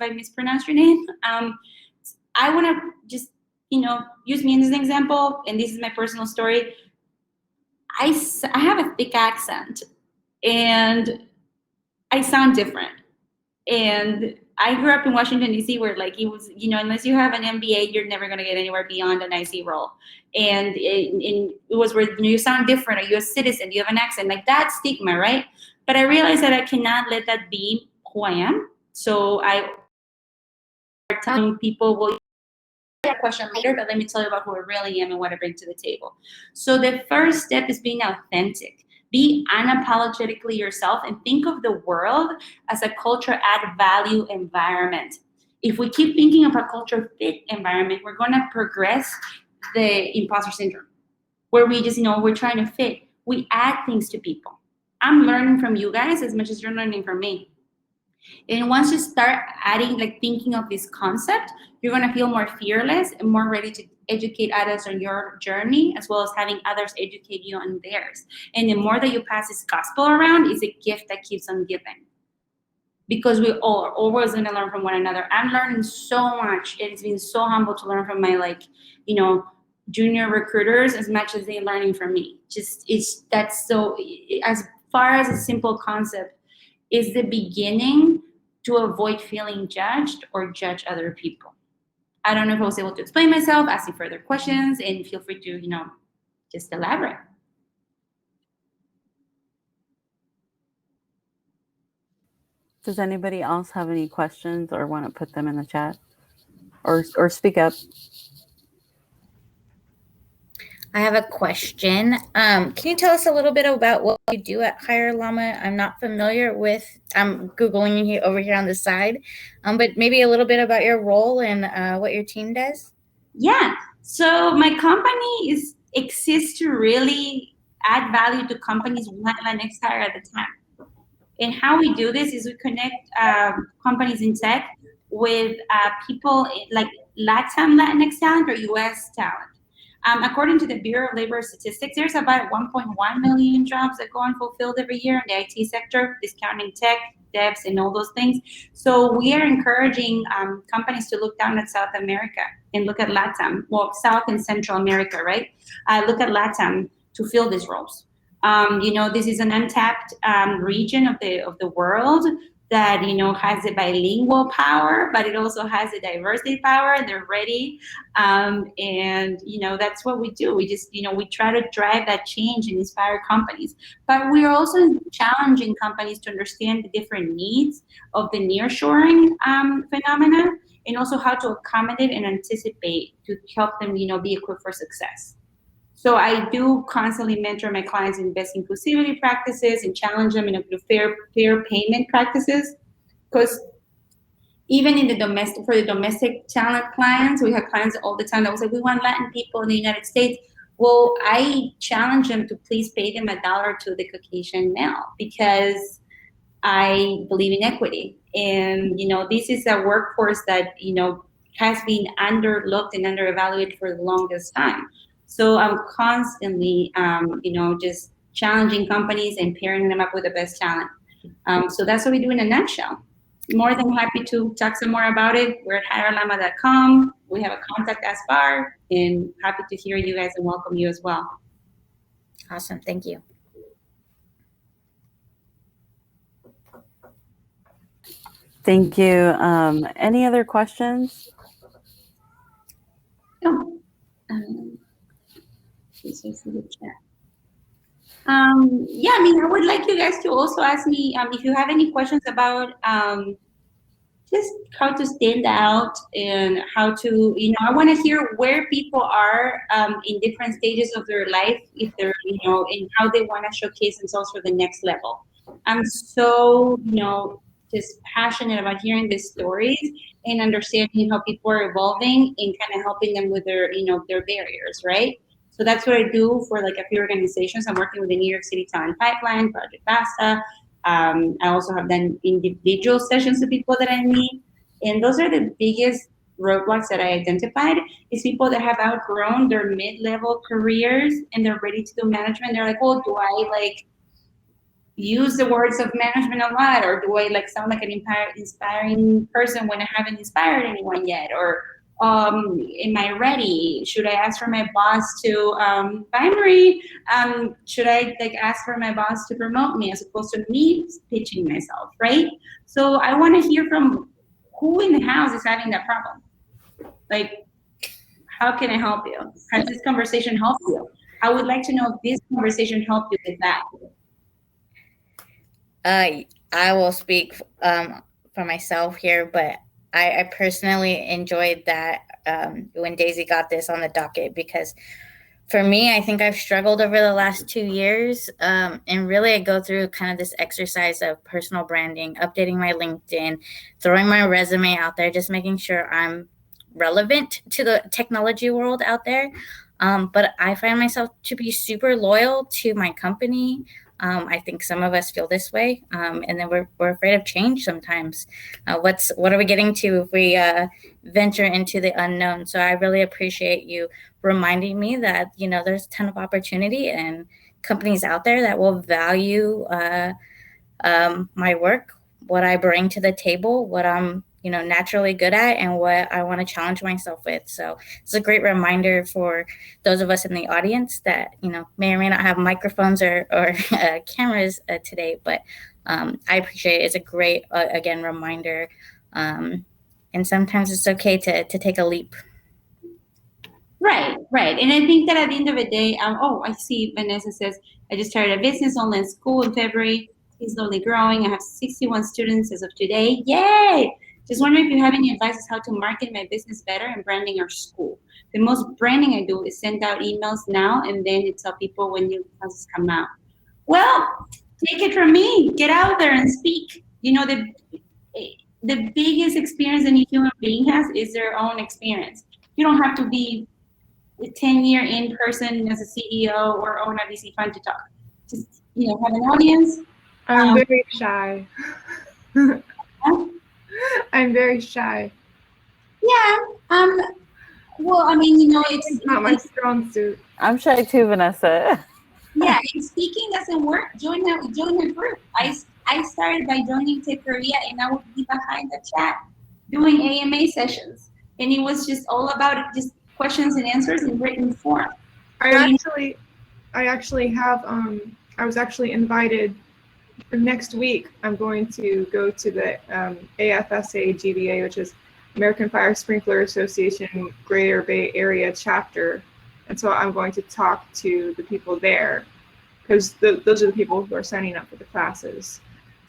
I mispronounced your name. I want to just, use me as an example, and this is my personal story. I have a thick accent, and I sound different. And I grew up in Washington, D.C., where it was, unless you have an MBA, you're never going to get anywhere beyond an IC role. And it was where you sound different, or you're a citizen, you have an accent, like that stigma, right? But I realized that I cannot let that be who I am. So I start telling people, well, a question later, but let me tell you about who I really am and what I bring to the table. So the first step is being authentic. Be unapologetically yourself and think of the world as a culture add value environment. If we keep thinking of a culture fit environment, we're going to progress the imposter syndrome, where we just, we're trying to fit. We add things to people. I'm learning from you guys as much as you're learning from me. And once you start adding, thinking of this concept, you're going to feel more fearless and more ready to educate others on your journey, as well as having others educate you on theirs. And the more that you pass this gospel around, is a gift that keeps on giving. Because we all are always going to learn from one another. I'm learning so much. It's been so humble to learn from my, junior recruiters as much as they're learning from me. That's so, as far as a simple concept, is the beginning to avoid feeling judged or judge other people. I don't know if I was able to explain myself, ask you further questions, and feel free to, just elaborate. Does anybody else have any questions or want to put them in the chat or speak up? I have a question. Can you tell us a little bit about what you do at Higher Llama? I'm not familiar with, I'm Googling you over here on the side, but maybe a little bit about your role and what your team does? Yeah, so my company exists to really add value to companies one Latinx hire at a time. And how we do this is we connect companies in tech with people like Latinx talent or US talent. According to the Bureau of Labor Statistics, there's about 1.1 million jobs that go unfulfilled every year in the IT sector, discounting tech, devs, and all those things. So we are encouraging companies to look down at South America and look at LATAM, well, South and Central America, right? Look at LATAM to fill these roles. This is an untapped region of the world that, has the bilingual power, but it also has the diversity power, and they're ready. That's what we do. We just, we try to drive that change and inspire companies. But we are also challenging companies to understand the different needs of the nearshoring phenomena, and also how to accommodate and anticipate to help them, be equipped for success. So I do constantly mentor my clients in best inclusivity practices and challenge them in fair payment practices. Because even in for the domestic talent clients, we have clients all the time that will say, we want Latin people in the United States. Well, I challenge them to please pay them $1 to the Caucasian male, because I believe in equity. And, this is a workforce that, has been underlooked and underevaluated for the longest time. So I'm constantly, just challenging companies and pairing them up with the best talent. So that's what we do in a nutshell. More than happy to talk some more about it. We're at hirelama.com. We have a contact us bar, and happy to hear you guys and welcome you as well. Awesome. Thank you. Thank you. Any other questions? No. This is the chat. Yeah, I mean, I would like you guys to also ask me if you have any questions about just how to stand out and how to, I want to hear where people are in different stages of their life, if they're, and how they want to showcase themselves for the next level. I'm so, just passionate about hearing these stories and understanding how people are evolving and kind of helping them with their, their barriers, right? So that's what I do for like a few organizations. I'm working with the New York City Talent Pipeline, Project Basta. I also have done individual sessions with people that I meet. And those are the biggest roadblocks that I identified is people that have outgrown their mid-level careers and they're ready to do management. They're like, oh, do I like use the words of management a lot? Or do I like sound like an inspiring person when I haven't inspired anyone yet? Or am I ready? Should I ask for my boss to, bye Marie, should I like ask for my boss to promote me as opposed to me pitching myself, right? So I want to hear from who in the house is having that problem. Like, how can I help you? Has this conversation helped you? I would like to know if this conversation helped you with that. I will speak for myself here, but I personally enjoyed that when Daisy got this on the docket, because for me, I think I've struggled over the last 2 years, and really I go through kind of this exercise of personal branding, updating my LinkedIn, throwing my resume out there, just making sure I'm relevant to the technology world out there. But I find myself to be super loyal to my company. I think some of us feel this way, and then we're afraid of change sometimes. What are we getting to if we venture into the unknown? So I really appreciate you reminding me that there's a ton of opportunity and companies out there that will value my work, what I bring to the table, what I'm naturally good at, and what I want to challenge myself with. So it's a great reminder for those of us in the audience that may or may not have microphones or cameras today, but I appreciate it. It's a great again reminder, and sometimes it's okay to take a leap. Right. And I think that at the end of the day, I see Vanessa says, I just started a business online school in February. It's slowly growing. I have 61 students as of today. Yay! Just wondering if you have any advice as how to market my business better and branding our school. The most branding I do is send out emails now and then tell people when new classes come out. Well, take it from me. Get out there and speak. The biggest experience any human being has is their own experience. You don't have to be a 10-year in person as a CEO or own a VC fund to talk. Just have an audience. I'm very shy. I'm very shy. Yeah. Well, I mean, It's not my strong suit. I'm shy too, Vanessa. Yeah, if speaking doesn't work, join a group. I started by joining Tech Korea, and I would be behind the chat doing AMA sessions, and it was just all about it, just questions and answers in written form. I actually have I was actually invited next week. I'm going to go to the AFSA GBA, which is American Fire Sprinkler Association Greater Bay Area chapter, and so I'm going to talk to the people there because those are the people who are signing up for the classes.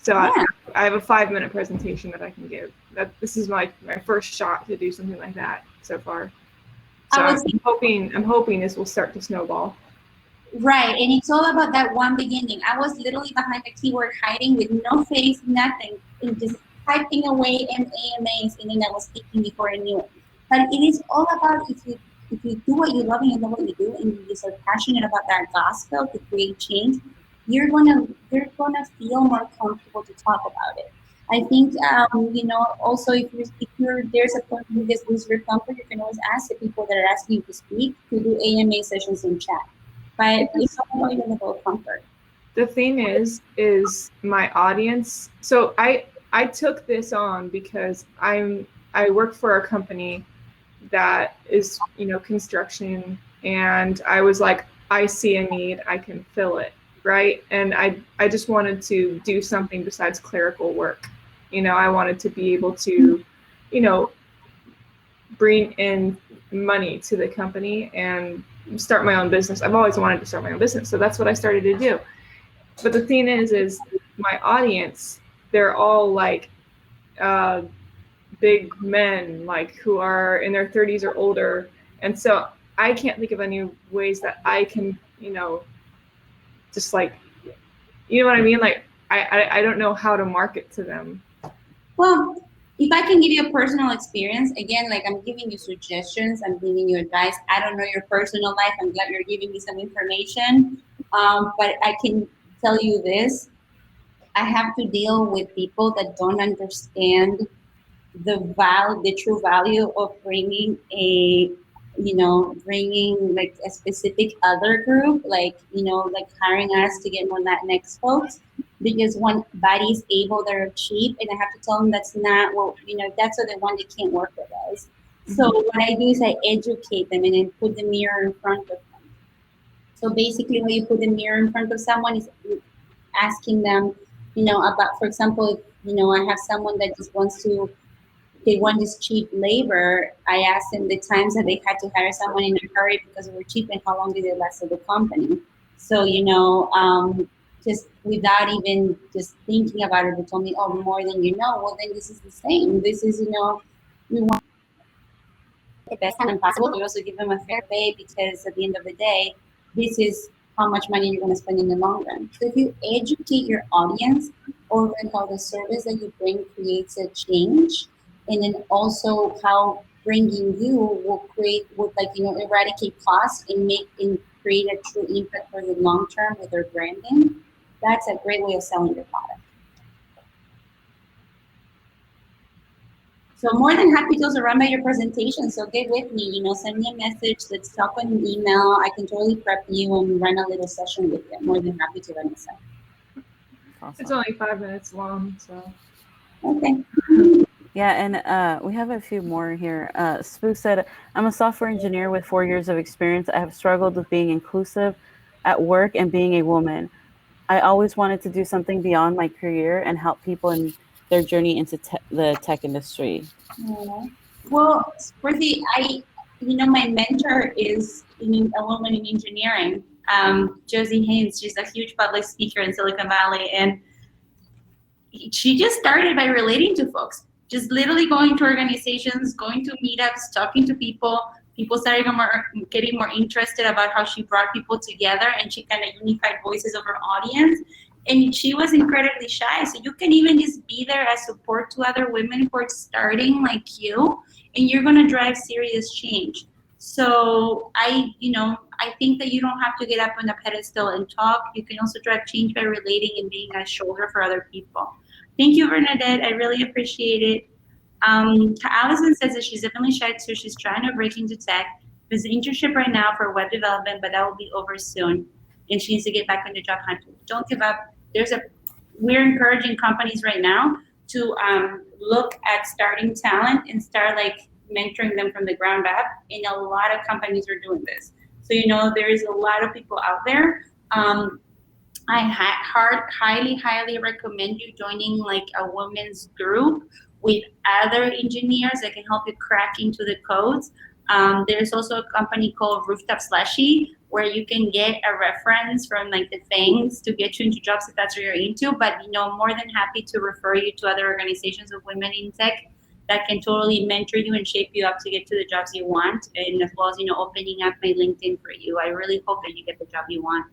So yeah. I have a 5-minute presentation that I can give. This is my first shot to do something like that so far. So I'm hoping this will start to snowball. Right, and it's all about that one beginning. I was literally behind the keyboard hiding with no face, nothing, and just typing away AMAs, and then I was speaking before I knew it. But it is all about if you do what you love and you know what you do, and you just are passionate about that gospel to create change, you're gonna feel more comfortable to talk about it. I think also if there's a point where you just lose your comfort, you can always ask the people that are asking you to speak to do AMA sessions in chat. But it's all about comfort. The thing is my audience. So I took this on because I work for a company that is construction, and I was like, I see a need, I can fill it, right? And I just wanted to do something besides clerical work. I wanted to be able to, bring in money to the company and start my own business. I've always wanted to start my own business, so that's what I started to do. But the thing is my audience, they're all like big men, like who are in their 30s or older, and so I can't think of any ways that I can, just like, you know what I mean? Like I don't know how to market to them. Well, if I can give you a personal experience, again, like I'm giving you suggestions, I'm giving you advice. I don't know your personal life. I'm glad you're giving me some information. But I can tell you this. I have to deal with people that don't understand the true value of bringing like a specific other group, like, like hiring us to get more Latinx folks, because when bodies able, they're cheap, and I have to tell them that's not, well, that's what they want, they can't work with us. So what I do is I educate them and then put the mirror in front of them. So basically when you put the mirror in front of someone is asking them, about, for example, if, I have someone that just they want this cheap labor. I asked them the times that they had to hire someone in a hurry because they were cheap and how long did they last at the company. So, just without even just thinking about it, they told me, oh, more than you know. Well, then this is the same. This is, we want the best time possible. We also give them a fair pay because at the end of the day, this is how much money you're going to spend in the long run. So if you educate your audience over how the service that you bring creates a change, and then also how bringing you will eradicate costs and create a true impact for the long term with their branding, that's a great way of selling your product. So more than happy to also run by your presentation. So get with me, send me a message. Let's talk on an email. I can totally prep you and run a little session with you. I'm more than happy to run a session. Awesome. It's only 5 minutes long, so. Okay. Yeah, and we have a few more here. Spook said, I'm a software engineer with 4 years of experience. I have struggled with being inclusive at work and being a woman. I always wanted to do something beyond my career and help people in their journey into the tech industry. Well, Sprithi, my mentor is a woman in engineering, Josie Haynes. She's a huge public speaker in Silicon Valley, and she just started by relating to folks, just literally going to organizations, going to meetups, talking to people. People started getting more interested about how she brought people together, and she kind of unified voices of her audience. And she was incredibly shy. So you can even just be there as support to other women who are starting like you, and you're going to drive serious change. So I think that you don't have to get up on a pedestal and talk. You can also drive change by relating and being a shoulder for other people. Thank you, Bernadette. I really appreciate it. Allison says that she's definitely shy too. She's trying to break into tech. There's an internship right now for web development, but that will be over soon. And she needs to get back on the job hunt. Don't give up. We're encouraging companies right now to look at starting talent and start like mentoring them from the ground up. And a lot of companies are doing this. So, there is a lot of people out there. I highly recommend you joining like a women's group with other engineers that can help you crack into the codes. There's also a company called Rooftop Slushy where you can get a reference from like the things to get you into jobs if that's what you're into. But more than happy to refer you to other organizations of women in tech that can totally mentor you and shape you up to get to the jobs you want, and as well as opening up my LinkedIn for you. I really hope that you get the job you want.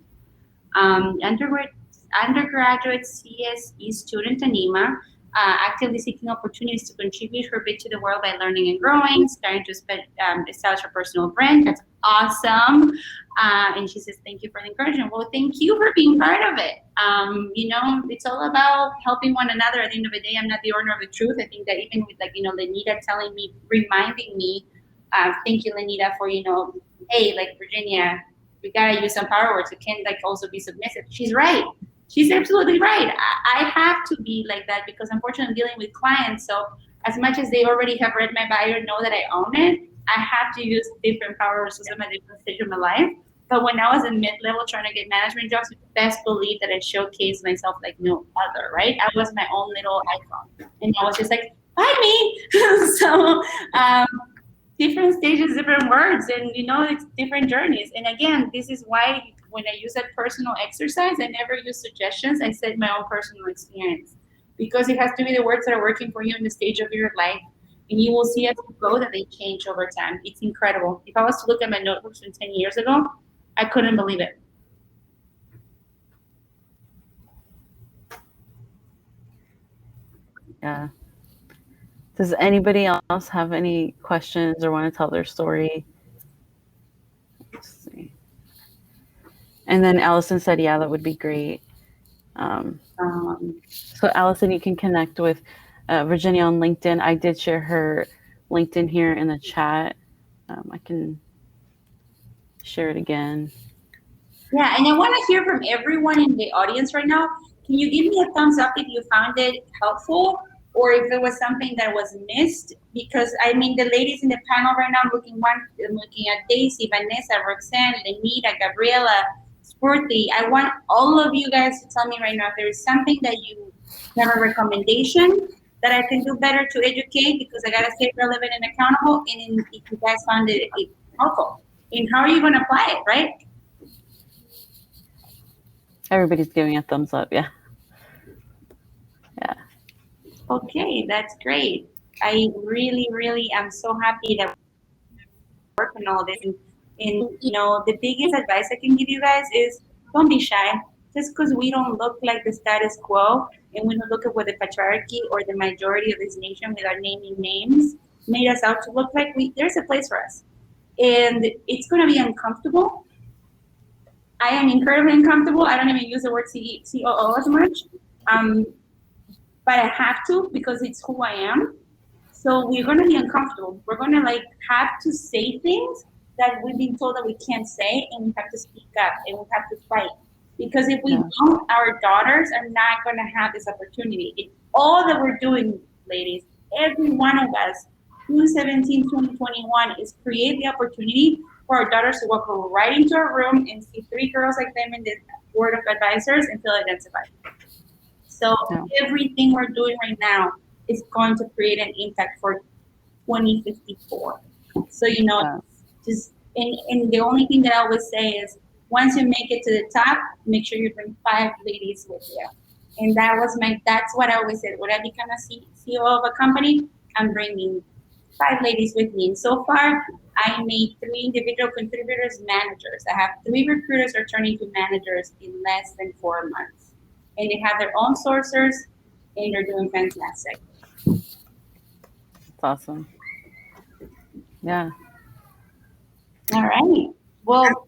Undergraduate CSE student Anima, actively seeking opportunities to contribute her bit to the world by learning and growing, starting to establish her personal brand. That's awesome. And she says, thank you for the encouragement. Well, thank you for being part of it. It's all about helping one another. At the end of the day, I'm not the owner of the truth. I think that even with Lenita telling me, reminding me, thank you, Lenita, for, hey, like Virginia, we gotta use some power words. It can't also be submissive. She's right. She's absolutely right. I have to be like that because unfortunately I'm dealing with clients. So as much as they already have read my bio and know that I own it, I have to use different power words because I'm at a different stage of my life. But when I was in mid-level trying to get management jobs, best believe that I showcased myself like no other, right? I was my own little icon. And I was just like, buy me. So different stages, different words, and it's different journeys. And again, this is why when I use that personal exercise, I never use suggestions. I said my own personal experience. Because it has to be the words that are working for you in the stage of your life. And you will see as you go that they change over time. It's incredible. If I was to look at my notebooks from 10 years ago, I couldn't believe it. Yeah. Does anybody else have any questions or want to tell their story? Let's see. And then Allison said, yeah, that would be great. So Allison, you can connect with Virgginia on LinkedIn. I did share her LinkedIn here in the chat. I can share it again. Yeah, and I want to hear from everyone in the audience right now. Can you give me a thumbs up if you found it helpful or if there was something that was missed? Because the ladies in the panel right now, I'm looking at Daisy, Vanessa, Roxanne, Lenita, Gabriela, Spurti. I want all of you guys to tell me right now if there is something that you have a recommendation that I can do better to educate, because I gotta stay relevant and accountable. And if you guys found it helpful, and how are you gonna apply it, right? Everybody's giving a thumbs up. Yeah. Yeah. Okay, that's great. I really, really am so happy that we're working on all this. And the biggest advice I can give you guys is don't be shy. Just because we don't look like the status quo and we don't look at what the patriarchy or the majority of this nation, without naming names, made us out to look like, there's a place for us. And it's going to be uncomfortable. I am incredibly uncomfortable. I don't even use the word COO as much. But I have to, because it's who I am. So we're going to be uncomfortable. We're going to have to say things that we've been told that we can't say, and we have to speak up and we have to fight. Because if we don't, our daughters are not going to have this opportunity. It's all that we're doing, ladies, every one of us, 2017, 2021, is create the opportunity for our daughters to walk right into a room and see 3 girls like them in the board of advisors and feel identified. So everything we're doing right now is going to create an impact for 2054. So, just, and the only thing that I always say is, once you make it to the top, make sure you bring 5 ladies with you. And that's what I always said. When I become a CEO of a company, I'm bringing 5 ladies with me. And so far, I made 3 individual contributors managers. I have 3 recruiters are turning to managers in less than 4 months. And they have their own sourcers, and they're doing fantastic. That's awesome. Yeah. All right. Well,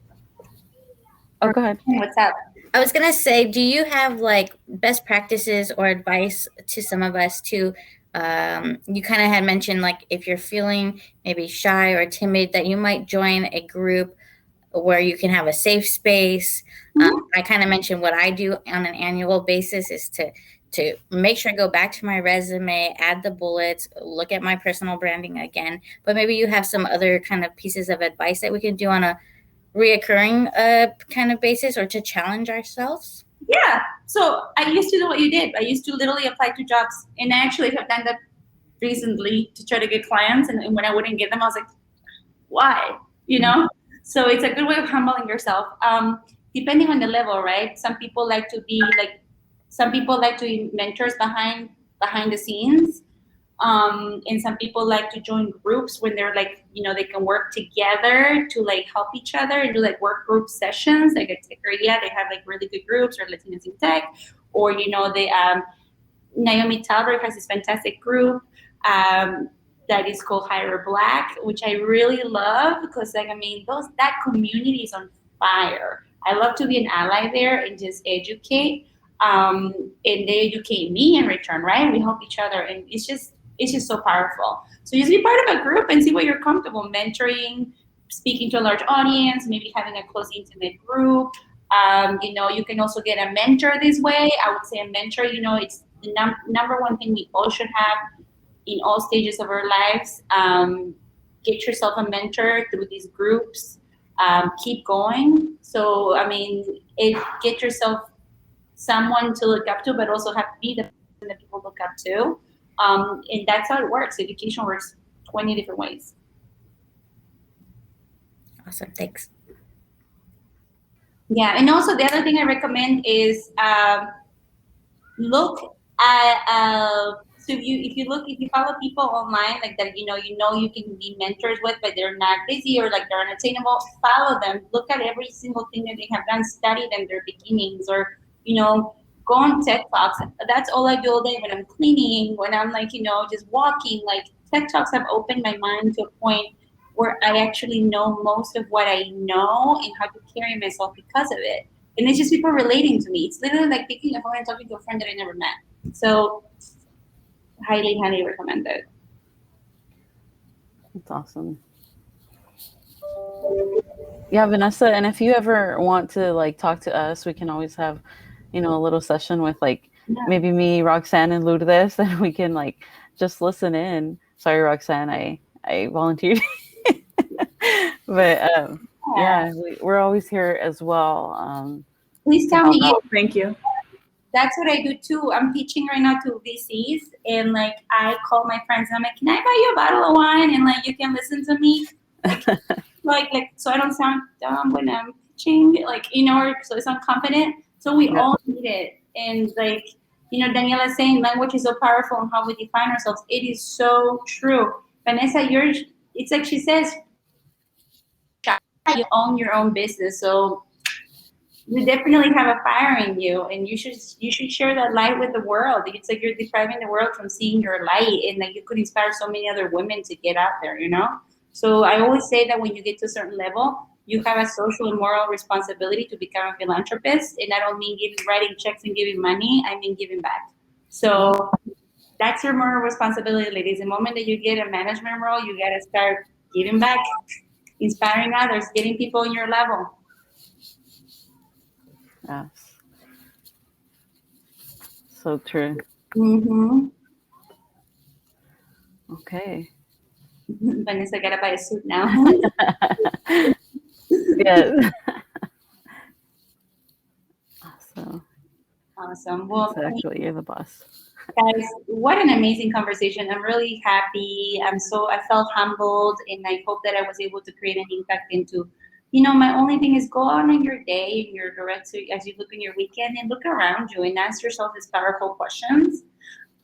go ahead. What's up? I was going to say, do you have best practices or advice to some of us to, you kind of had mentioned, if you're feeling maybe shy or timid, that you might join a group where you can have a safe space. I kind of mentioned what I do on an annual basis is to make sure I go back to my resume, add the bullets, look at my personal branding again. But maybe you have some other kind of pieces of advice that we can do on a reoccurring kind of basis, or to challenge ourselves. Yeah. So I used to do what you did. I used to literally apply to jobs, and I actually have done that recently to try to get clients. And when I wouldn't get them, I was like, why? So it's a good way of humbling yourself. Depending on the level, right? Some people like to be mentors behind the scenes. And some people like to join groups when they're they can work together to help each other and do work group sessions. Like at Techria, they have really good groups, or Latinos in Tech, or Naomi Talbert has this fantastic group that is called Hire Black, which I really love because that community is on fire. I love to be an ally there and just educate, and they educate me in return, right? We help each other, and it's just so powerful. So just be part of a group and see what you're comfortable mentoring, speaking to a large audience, maybe having a close, intimate group. You can also get a mentor this way. I would say a mentor, it's the number one thing we all should have in all stages of our lives. Get yourself a mentor through these groups. keep going. So, I mean, get yourself someone to look up to, but also have to be the person that people look up to. And that's how it works. Education works 20 different ways. Awesome. Thanks. Yeah, and also the other thing I recommend is look at so if you follow people online like that, you can be mentors with, but they're not busy or like they're unattainable. Follow them. Look at every single thing that they have done. Study them, their beginnings, or go on TED Talks. That's all I do all day when I'm cleaning, when I'm like just walking. Like TED Talks have opened my mind to a point where I actually know most of what I know and how to carry myself because of it. And it's just people relating to me. It's literally like picking a phone and talking to a friend that I never met. So highly, highly recommend it. That's awesome. Yeah, Vanessa, and if you ever want to like talk to us, we can always have, a little session with like maybe me, Roxanne, and Lourdes, and we can like just listen in. Sorry, Roxanne, I volunteered. But yeah, we're always here as well. Please tell me. Thank you. That's what I do too. I'm teaching right now to VCs, and like I call my friends and I'm like, can I buy you a bottle of wine and like you can listen to me, like so I don't sound dumb when I'm teaching, or so I sound confident. So we all need it, and like Daniela's saying, language is so powerful in how we define ourselves. It is so true. Vanessa, it's like she says, you own your own business, so you definitely have a fire in you, and you should share that light with the world. It's like you're depriving the world from seeing your light, and like you could inspire so many other women to get out there, So I always say that when you get to a certain level, you have a social and moral responsibility to become a philanthropist, and I don't mean writing checks and giving money. I mean giving back. So that's your moral responsibility, ladies. The moment that you get a management role, you gotta start giving back, inspiring others, getting people on your level. Yes. So true. Mm-hmm. Okay. Vanessa gotta buy a suit now. Yes. Awesome. Well, exactly. You're the boss. Guys, what an amazing conversation. I'm really happy. I felt humbled, and I hope that I was able to create an impact into, my only thing is go on in your day, in your direct, as you look in your weekend, and look around you and ask yourself these powerful questions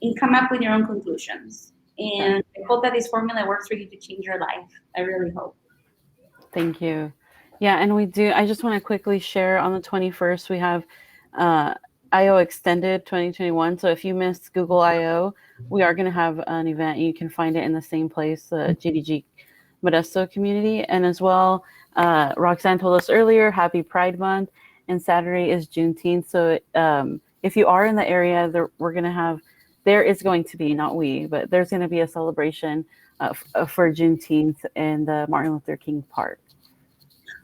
and come up with your own conclusions. And I hope that this formula works for you to change your life. I really hope. Thank you. Yeah, and I just want to quickly share on the 21st, we have I/O Extended 2021. So if you missed Google I/O, we are going to have an event. You can find it in the same place, the GDG Modesto community. And as well, Roxanne told us earlier, happy Pride Month. And Saturday is Juneteenth. So if you are in the area, there is going to be, not we, but there's going to be a celebration for Juneteenth in the Martin Luther King Park.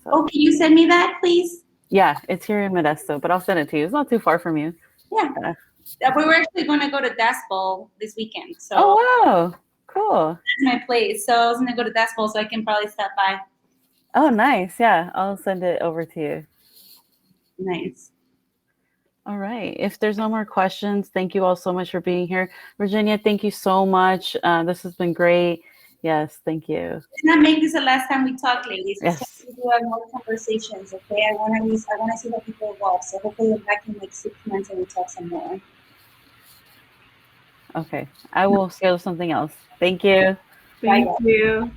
So, can you send me that, please? Yeah, it's here in Modesto, but I'll send it to you. It's not too far from you. Yeah. We were actually going to go to Dust Bowl this weekend. So wow. Cool. That's my place. So I was going to go to Dust Bowl, so I can probably stop by. Oh, nice. Yeah, I'll send it over to you. Nice. All right. If there's no more questions, thank you all so much for being here. Virginia, thank you so much. This has been great. Yes, thank you. Let's not make this the last time we talk, ladies. Yes. We do have more conversations, okay? I want to see how people evolve. So hopefully we're back in like 6 months and we talk some more. Okay. I will schedule something else. Thank you. Thank you.